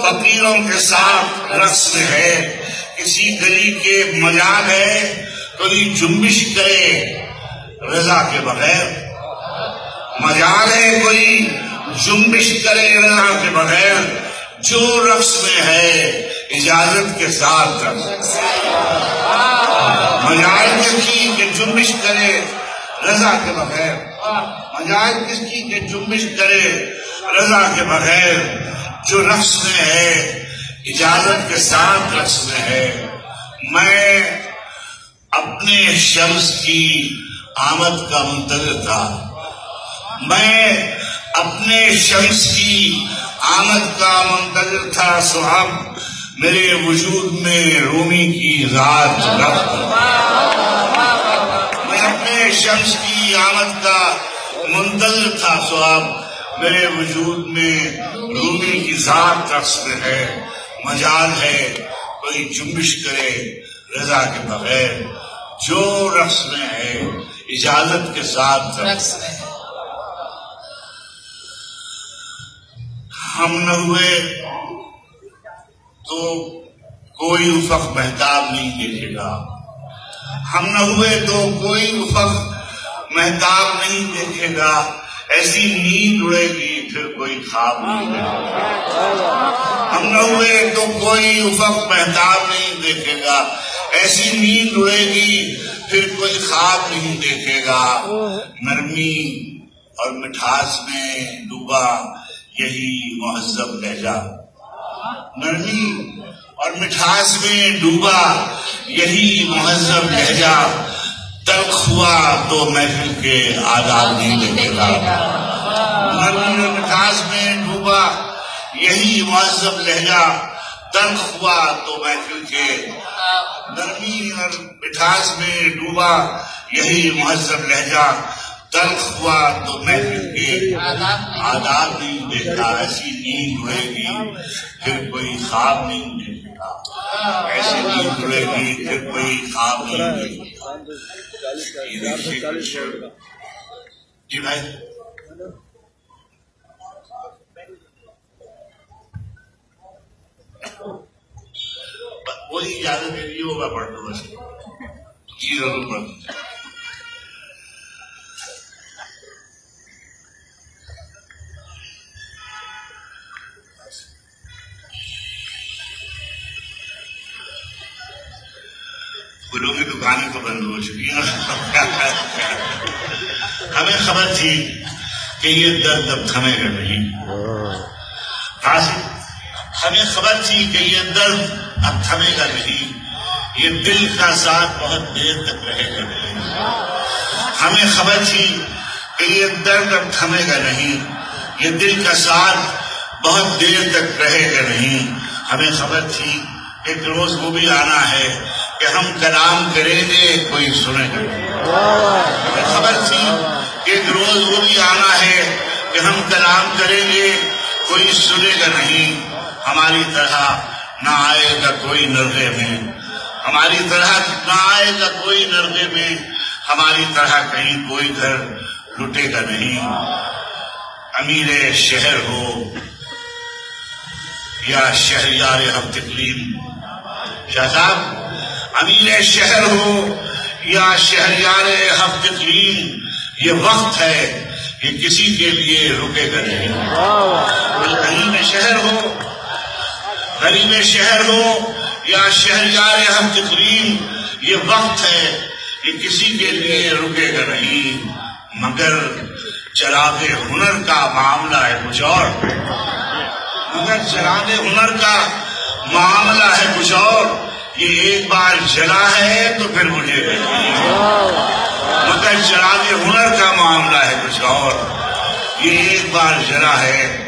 فقیروں کے ساتھ رقص میں ہے، کسی گلی کے مجال ہے کوئی جنبش کرے رضا کے بغیر، مجال ہے کوئی جنبش کرے رضا کے بغیر، جو رقص میں ہے اجازت کے ساتھ رقص، مجال کس کی کہ جنبش کرے رضا کے بغیر، مجال کس کی کہ جنبش کرے رضا کے بغیر، جو رقص میں ہے اجازت کے ساتھ رقص میں ہے۔ میں اپنے شمس کی آمد کا منتظر تھا، میں اپنے شمس کی آمد کا منتظر تھا، سو اب میرے وجود میں رومی کی ذات رفت، میں اپنے شمس کی آمد کا منتظر تھا، سو اب میرے وجود میں رومی کی ذات رقص میں ہے، مجال ہے کوئی جنبش کرے رضا کے بغیر، جو رقص میں ہے اجازت کے ساتھ رقص میں ہے۔ ہم نہ ہوئے تو کوئی افق مہتاب نہیں دیکھے گا، ہم نہ ہوئے تو کوئی افق مہتاب نہیں دیکھے گا، ایسی نیند اڑے گی پھر کوئی خواب نہیں دیکھے گا، ہم نہ ہوئے تو کوئی افق مہتاب نہیں دیکھے گا، ایسی نیند اڑے گی پھر کوئی خواب نہیں دیکھے گا، نرمی اور مٹھاس میں ڈوبا یہی مہذب لہجہ، نرمی اور مٹھاس میں ڈوبا یہی مہذب لہجہ، تلخ ہوا تو محفل کے آداب نہیں دیکھے گا، نرمی اور مٹھاس میں ڈوبا یہی مہذب لہجہ، تلخ ہوا تو محفل کے، نرمی اور مٹھاس میں ڈوبا یہی مہذب لہجہ، تلخ ہوا تو محفل کے آداب نہیں دیکھا، ایسی نیند اڑے گی پھر کوئی خواب نہیں دیکھے گا، ایسی نیند اڑے گی پھر کوئی خواب نہیں دیکھے گا۔ جی بھائی وہی اجازت دے دیجیے، وہ میں پڑھ دوں بس، جی ضرور پڑھ دوں۔ پھولوں کی دکانیں تو بند ہو چکی ہیں، ہمیں خبر تھی کہ یہ درد اب تھمے گا نہیں، ہمیں خبر تھی کہ یہ درد اب تھمے گا نہیں، یہ دل کا ساتھ بہت دیر تک رہے گا نہیں، ہمیں خبر تھی کہ یہ درد اب تھمے گا نہیں، یہ دل کا ساتھ بہت دیر تک رہے گا نہیں، ہمیں خبر تھی ایک روز وہ بھی آنا ہے کہ ہم کلام کریں گے کوئی سنے گا نہیں، ہمیں خبر تھی کہ ایک روز وہ بھی آنا ہے کہ ہم کلام کریں گے کوئی سنے گا نہیں، ہماری طرح نہ آئے گا کوئی نرغے میں، ہماری طرح نہ آئے گا کوئی نرغے میں، ہماری طرح کہیں کوئی گھر لٹے گا نہیں، امیر شہر ہو یا شہریار ہفت اقلیم، شاہ صاحب امیر شہر ہو یا شہریار ہفت اقلیم، یہ وقت ہے یہ کسی کے لیے رکے گا نہیں، غریب شہر ہو، غریب شہر ہو یا شہریار ہفت اقلیم، یہ وقت ہے یہ کسی کے لیے رکے گا نہیں، مگر چراغ ہنر کا معاملہ ہے کچھ اور، مگر چراغ ہنر کا معاملہ ہے کچھ اور، یہ ایک بار جلا ہے تو پھر مجھے مگر چراغ ہنر کا معاملہ ہے کچھ اور، یہ ایک بار جلا ہے،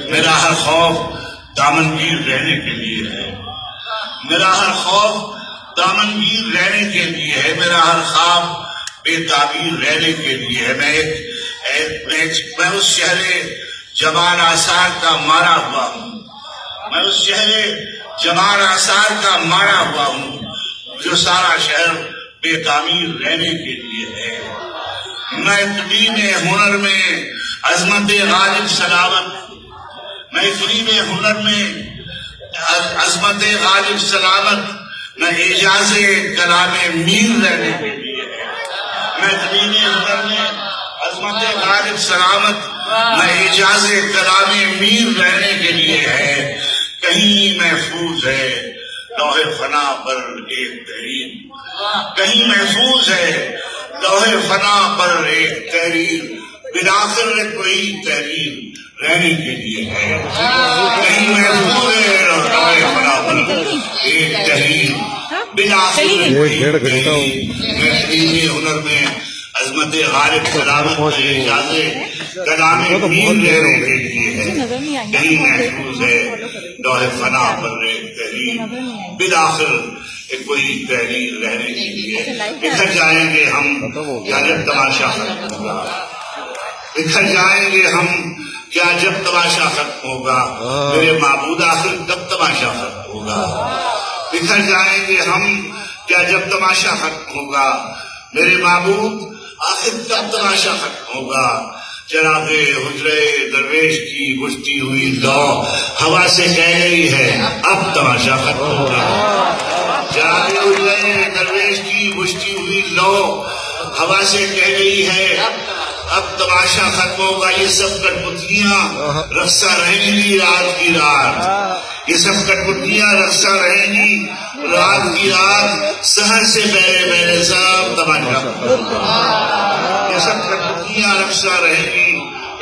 میرا ہر خوف دامنگیر رہنے کے لیے ہے، میرا ہر خوف دامنگیر رہنے کے لیے ہے، میرا ہر خواب بے تعبیر رہنے کے لیے ہے، میں اس شہر جمال آثار کا مارا ہوا ہوں، میں اس شہر جمال آثار کا مارا ہوا ہوں، جو سارا شہر بے تعمیر رہنے کے لیے ہے، میں اقلیم ہنر میں عظمت غالب سلامت، میں اقلیم ہنر میں عظمت غالب سلامت نہ اعجاز کلام میر رہنے کے لیے ہے، محفلین ہنر میں عظمت غالب سلامت نہ اعجاز کلام میر رہنے کے لیے ہے، کہیں محفوظ ہے لوح فنا پر ایک تحریر، کہیں محفوظ ہے لوح فنا پر ایک تحریر، بالآخر کوئی تحریر رہنے کے لیے ہے، کہیں محفوظ ہے لوح فنا پر ایک تحریر، بالآخر کوئی تحریر، محفلین ہنر میں عظمت غالب سلامت اعجاز کلام میر رہنے کے لیے ہے، کہیں محفوظ ہے لوح فنا پر ایک تحریر، بالآخر کوئی تحریر رہنے کے لیے، بکھر جائیں گے ہم کیا جب تماشا ختم ہوگا، بکھر جائیں گے ہم کیا جب تماشا ختم ہوگا، میرے معبود آخر کب تماشا ختم ہوگا، بکھر جائیں گے ہم کیا جب تماشا ختم ہوگا، میرے معبود آخر کب تماشا ختم ہوگا، چراغ حجرے درویش کی بجھتی ہوئی لو ہوا سے کہہ گئی ہے اب تماشا ختم ہوگا، چراغ حجرے درویش کی بجھتی ہوئی لو ہوا سے کہہ گئی ہے اب تماشا ختم ہوگا، یہ سب کٹپتلیاں رقصہ رہیں گی رات کی رات، یہ سب کٹپتلیاں رقصہ رہیں گی رات کی رات، سحر سے پہلے پہلے سب تماشا ختم ہوگا، یہ سب کٹپتلیاں رقصہ رہیں گی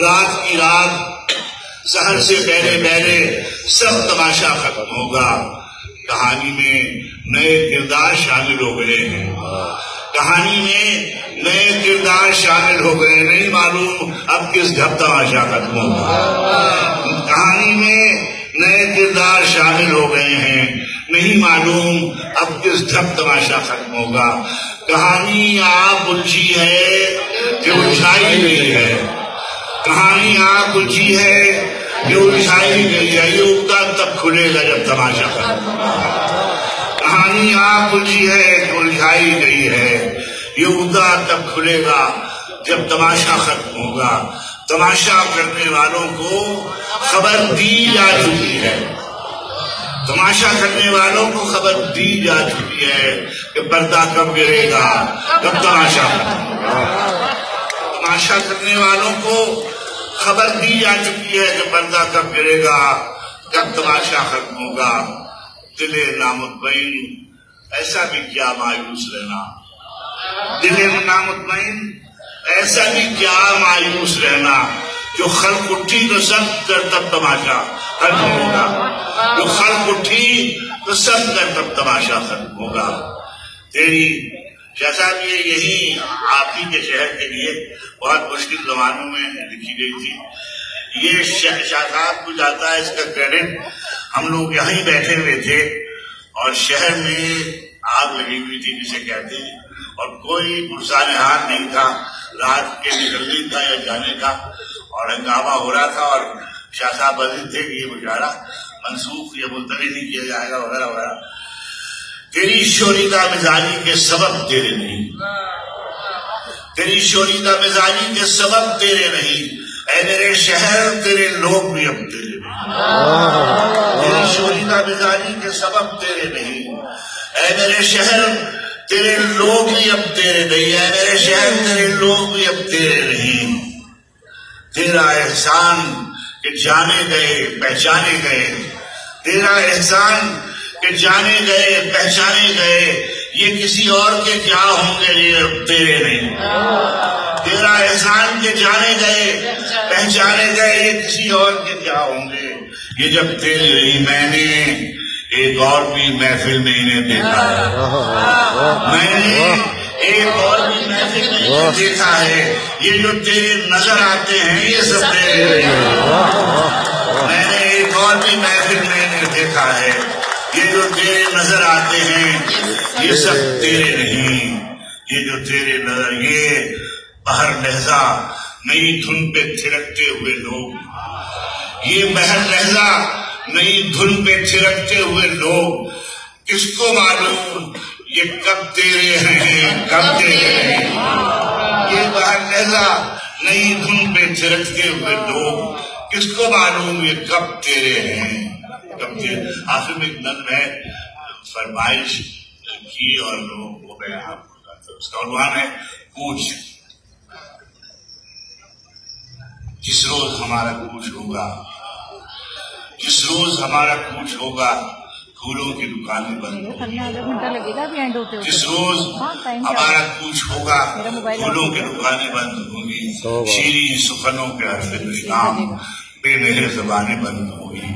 رات کی رات، سحر سے پہلے پہلے سب تماشا ختم ہوگا، کہانی میں نئے کردار شامل ہو گئے ہیں، کہانی میں نئے کردار شامل ہو گئے، نہیں معلوم اب کس جب تماشا ختم ہوگا، کہانی میں نئے کردار شامل ہو گئے ہیں، نہیں معلوم اب کس جب تماشا ختم ہوگا، کہانی آپ الجھی ہے کہ الجھائی گئی ہے، کہانی آپ الجھی ہے کہ الجھائی گئی ہے، یہ اگتا تب کھلے گا جب تماشا ختم ہوگا، کہانی آپ الجھی ہے کہ الجھائی گئی ہے، یہ اگتا تب کھلے گا جب تماشا ختم ہوگا، تماشا کرنے والوں کو خبر دی جا چکی ہے، تماشا کرنے والوں کو خبر دی جا چکی ہے کہ پردہ کب گرے گا، کب تماشا ختم ہوگا، تماشا کرنے والوں کو خبر دی جا چکی ہے کہ پردہ کب گرے گا، کب تماشا ختم ہوگا، دل نامطمئن ایسا بھی کیا مایوس رہنا، دل نامطمئن ایسا بھی کیا مایوس رہنا، جو خلق اٹھی تو سب کر تب تماشا ختم ہوگا، جو خلق اٹھی تو سب کر تب تماشا ختم ہوگا، تیری شہزاد یہی آپ ہی کے شہر کے لیے بہت مشکل زمانوں میں لکھی گئی تھی، یہ شہزاد کو جاتا ہے اس کا کریڈٹ، ہم لوگ یہیں بیٹھے ہوئے تھے اور شہر میں آگ لگی ہوئی تھی جسے کہتے ہیں، اور کوئی پرسان حال نہیں تھا رات کے نکلنے کا یا جانے کا، اور ہنگامہ ہو رہا تھا، اور شاہ صاحب عزیز تھے کہ یہ مشاعرہ منسوخ یا ملتوی نہیں کیا جائے گا وغیرہ وغیرہ، تیری شوریدہ مزاجی کے سبب تیرے نہیں، تیری شوریدہ مزاجی کے سبب تیرے نہیں، اے میرے شہر تیرے لوگ بھی اب تیرے نہیں، تیری شوریدہ مزاجی کے سبب تیرے نہیں، اے میرے شہر تیرے لوگ بھی اب تیرے نہیں، اے میرے شہر تیرے لوگ بھی اب تیرے نہیں، تیرا احسان کہ جانے گئے پہچانے گئے، تیرا احسان کہ جانے گئے پہچانے گئے، یہ کسی اور کے کیا ہوں گے یہ اب تیرے نہیں، تیرا احسان کے جانے گئے پہچانے گئے، یہ کسی اور کے کیا ہوں گے یہ جب تیرے نہیں، میں نے ایک اور بھی محفل میں انہیں دیکھا ہے، میں نے ایک اور بھی محفل میں انہیں دیکھا ہے، یہ جو تیرے نظر آتے ہیں یہ سب تیرے نہیں، میں نے ایک اور بھی محفل میں انہیں دیکھا ہے، یہ جو تیرے نظر آتے ہیں یہ سب تیرے نہیں، یہ جو تیرے نظر، یہ بہر لہجہ نئی دھن پہ تھرکتے ہوئے لوگ، یہ بہر لہجہ نئی دھن پہ تھرکتے ہوئے لوگ، کس کو معلوم یہ کب تیرے ہیں کب تیرے ہیں، یہ بہر لہجہ نئی دھن پہ تھرکتے ہوئے لوگ، کس کو معلوم یہ کب تیرے ہیں کب تھے. آخر میں ایک نظم ہے فرمائش کی اور وہ میں آپ کو بتاتا ہوں. اس کا عنوان ہے کوچ. جس روز ہمارا کوچ ہوگا، جس روز ہمارا کوچ ہوگا، پھولوں کی دکانیں بند ہوں گی. جس روز ہمارا کوچ ہوگا، پھولوں کی دکانیں بند ہوں گی. شیریں سخنوں کے حرف دشنام، بے مہر زبانیں بند ہوں گی.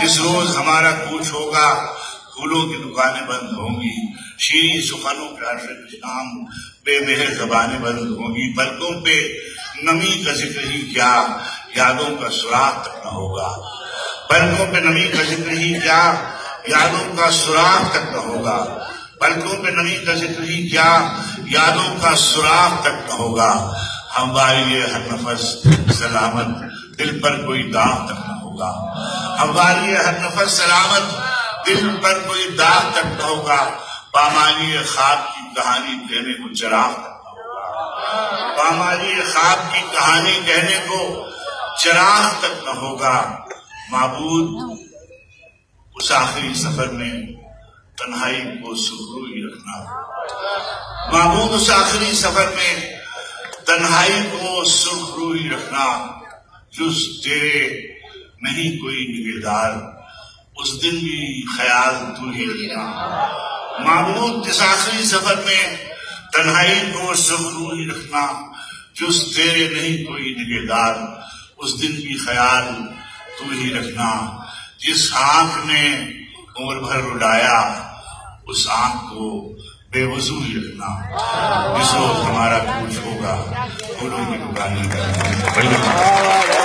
جس روز ہمارا کوچ ہوگا، پھولوں کی دکانیں بند ہوں گی. شیریں سخنوں کے حرف دشنام، بے مہر زبانیں بند ہوں گی. پلکوں پہ نمی کا ذکر ہی کیا، یادوں کا سراغ تک نہ ہوگا. پلکوں پہ نمی کا ذکر ہی کیا، یادوں کا سراغ تک نہ ہوگا. پلکوں پہ نمی کا ذکر ہی کیا، یادوں کا سراغ تک نہ ہوگا. ہمواری ہر نفس سلامت، دل پر کوئی داغ تک نہ ہوگا. ہمواری ہر نفس سلامت، دل پر کوئی داغ تک نہ ہوگا. پامانی خواب کی کہانی کہنے کو چراغ تک نہ ہوگا. پامانی خواب کی کہانی کہنے کو چراغ تک نہ ہوگا. معبود اس آخری سفر میں تنہائی کو سرخروئی رکھنا. معبود اس آخری سفر میں تنہائی کو سرخروئی رکھنا. جز تیرے نہیں کوئی نگہدار، اس دن بھی خیال تو ہی رکھنا. معبود اس آخری سفر میں تنہائی کو سرخروئی رکھنا. جز تیرے نہیں کوئی نگہدار، اس دن بھی خیال تو ہی رکھنا. جس آنکھ نے عمر بھر رلایا، اس آنکھ کو بے وضو ہی رکھنا. جس روز ہمارا کوچ ہوگا، پھولوں کی دکانیں بند ہوں گی.